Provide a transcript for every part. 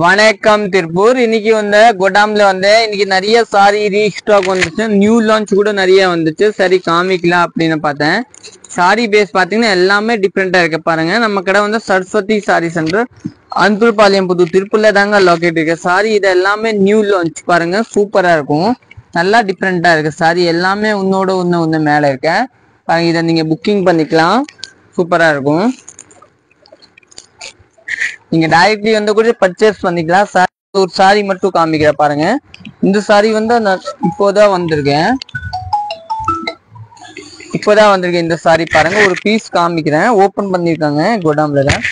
வணக்கம் திருப்பூர். இன்னைக்கு வந்து கோடாம்ல வந்து இன்னைக்கு நிறைய சாரி ரீஸ்டாக் வந்துச்சு, நியூ லான்ச் கூட நிறைய வந்துச்சு. சரி காமிக்கலாம் அப்படின்னு பார்த்தேன். சாரி பேஸ் பார்த்தீங்கன்னா எல்லாமே டிஃப்ரெண்டா இருக்கு பாருங்க. நம்ம கடை வந்து சரஸ்வதி சாரி சென்டர், அன்புபாளையம் புது திருப்பூர்ல தாங்க லொக்கேட் இருக்கு. சாரி இது எல்லாமே நியூ லான்ச் பாருங்க, சூப்பரா இருக்கும், நல்லா டிஃப்ரெண்டா இருக்கு. சாரி எல்லாமே உன்னோட ஒன்னு மேல இருக்க பாருங்க. இதை நீங்க புக்கிங் பண்ணிக்கலாம், சூப்பரா இருக்கும். நீங்க டைரக்ட்லி வந்து கூட பர்ச்சேஸ் பண்ணிக்கலாம். ஒரு சாரி மட்டும் காமிக்கிற பாருங்க. இந்த சாரி வந்து நான் இப்போதான் வந்திருக்கேன். இந்த சாரி பாருங்க, ஒரு பீஸ் காமிக்கிறேன். ஓபன் பண்ணிருக்காங்க கோடாம்ல தான்.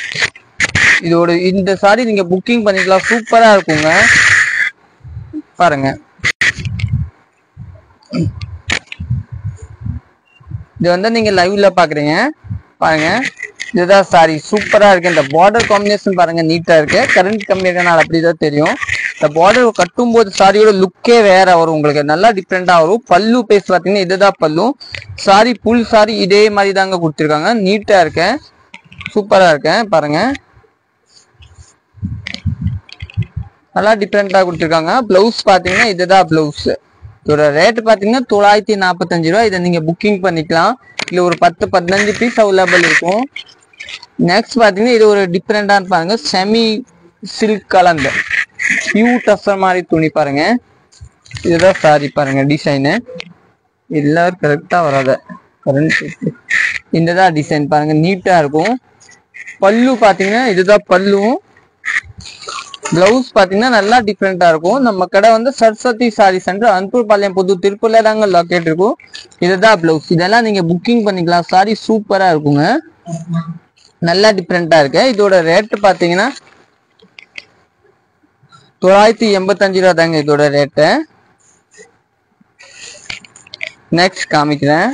இதோட இந்த சாரி நீங்க புக்கிங் பண்ணிக்கலாம், சூப்பரா இருக்குங்க பாருங்க. இது வந்து நீங்க லைவ்ல பாக்குறீங்க பாருங்க. இதுதான் சாரி, சூப்பரா இருக்கு. இந்த பார்டர் காம்பினேஷன் பாருங்க, நீட்டா இருக்கு. கரண்ட் கம்மியா இருக்கனால அப்படிதான் தெரியும். இந்த பார்டர் கட்டும் போது சாரியோட லுக்கே வேற வரும், உங்களுக்கு நல்லா டிஃப்ரெண்டா வரும். பல்லு பேஸ் பாத்தீங்கன்னா இதுதான் பல்லு. சாரி புல் சாரி இதே மாதிரி தாங்க கொடுத்துருக்காங்க, நீட்டா இருக்க, சூப்பரா இருக்க பாருங்க, நல்லா டிஃப்ரெண்டா கொடுத்துருக்காங்க. பிளவுஸ் பாத்தீங்கன்னா இதுதான் பிளவுஸ். இதோட ரேட் பாத்தீங்கன்னா 945 ரூபா. இதை நீங்க புக்கிங் பண்ணிக்கலாம். இல்ல ஒரு 10-15 பீஸ் அவைலபிள் இருக்கும். நெக்ஸ்ட் பாத்தீங்கன்னா இது ஒரு டிஃப்ரெண்டான பாருங்க, செமி சில்க் கலந்த பியூ டஸ்ஸர் மாதிரி துணி பாருங்க. இதுதான் சாரி பாருங்க, டிசைனு எல்லாரும் கரெக்டா வராத கரண்ட். இந்ததான் டிசைன் பாருங்க, நீட்டா இருக்கும். பல்லு பாத்தீங்கன்னா இதுதான் பல்லு. பிளவுஸ் பாத்தீங்கன்னா நல்லா டிஃப்ரெண்டா இருக்கும். நம்ம கடை வந்து சரஸ்வதி சாரி சென்டர், அன்புபாளையம் புது திருப்பூர்ல தாங்க லொக்கேட் இருக்கும். இதுதான் பிளவுஸ். இதெல்லாம் நீங்க புக்கிங் பண்ணிக்கலாம். சாரி சூப்பரா இருக்குங்க, நல்லா டிஃப்ரெண்டா இருக்கு. இதோட ரேட் பாத்தீங்கன்னா 985 ரூபா தாங்க இதோட ரேட்டு. நெக்ஸ்ட் காமிக்கிறேன்.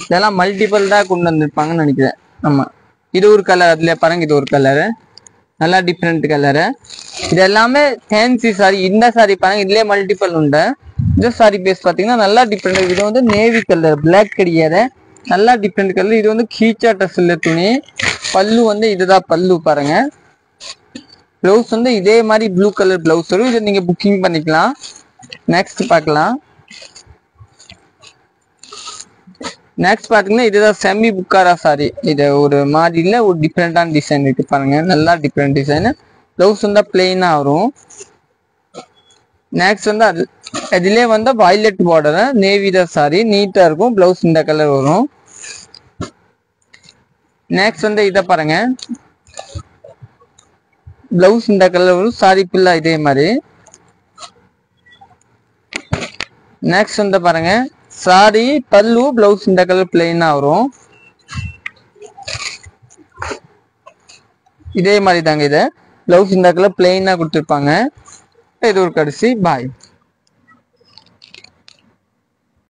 இதெல்லாம் மல்டிபிள் தான் கொண்டு வந்திருப்பாங்கன்னு நினைக்கிறேன். ஆமா, இது ஒரு கலர், அதுல பாருங்க இது ஒரு கலரு, நல்லா டிஃப்ரெண்ட் கலரு. இது எல்லாமே ஃபேன்சி சாரி. இந்த சாரி பாருங்க, இதுலயே மல்டிபிள் உண்டு. இந்த சாரி பேஸ் பாத்தீங்கன்னா நல்லா டிஃப்ரெண்ட். இது வந்து நேவி கலர், பிளாக் கிடையாது, நல்லா டிஃப்ரெண்ட் கலர். இது வந்து கீச்சா டஸ்ல துணி. பல்லு வந்து இதுதான் பல்லு பாருங்க. பிளவுஸ் வந்து இதே மாதிரி ப்ளூ கலர் பிளவுஸ் வரும். இதை நீங்க புக்கிங் பண்ணிக்கலாம். நெக்ஸ்ட் பார்க்கலாம். நெக்ஸ்ட் பாத்தீங்கன்னா இதுதான் செமி புக்காரா சாரி. இது ஒரு மாதிரில ஒரு டிஃப்ரெண்டான டிசைன் இருக்கு பாருங்க, நல்லா டிஃப்ரெண்ட் டிசைன். பிளவுஸ் வந்து பிளெயினா வரும். நெக்ஸ்ட் வந்து அதுலயே வந்து வயலட் பார்டர் நேவி தான் சாரி, நீட்டா இருக்கும். பிளவுஸ் இந்த கலர் வரும். நெக்ஸ்ட் வந்து இத பாருங்க, பிளவுஸ் இந்த கலர் வரும். சாரி ஃபுல்லா இதே மாதிரி. நெக்ஸ்ட் வந்து பாருங்க, சாரி பல்லு, பிளவுஸ் இந்த கலர் பிளெயினா வரும். இதே மாதிரி தாங்க. இது பிளவுஸ் இந்த கலர் பிளெயினா கொடுத்துருப்பாங்க. இது ஒரு கடைசி பாய்.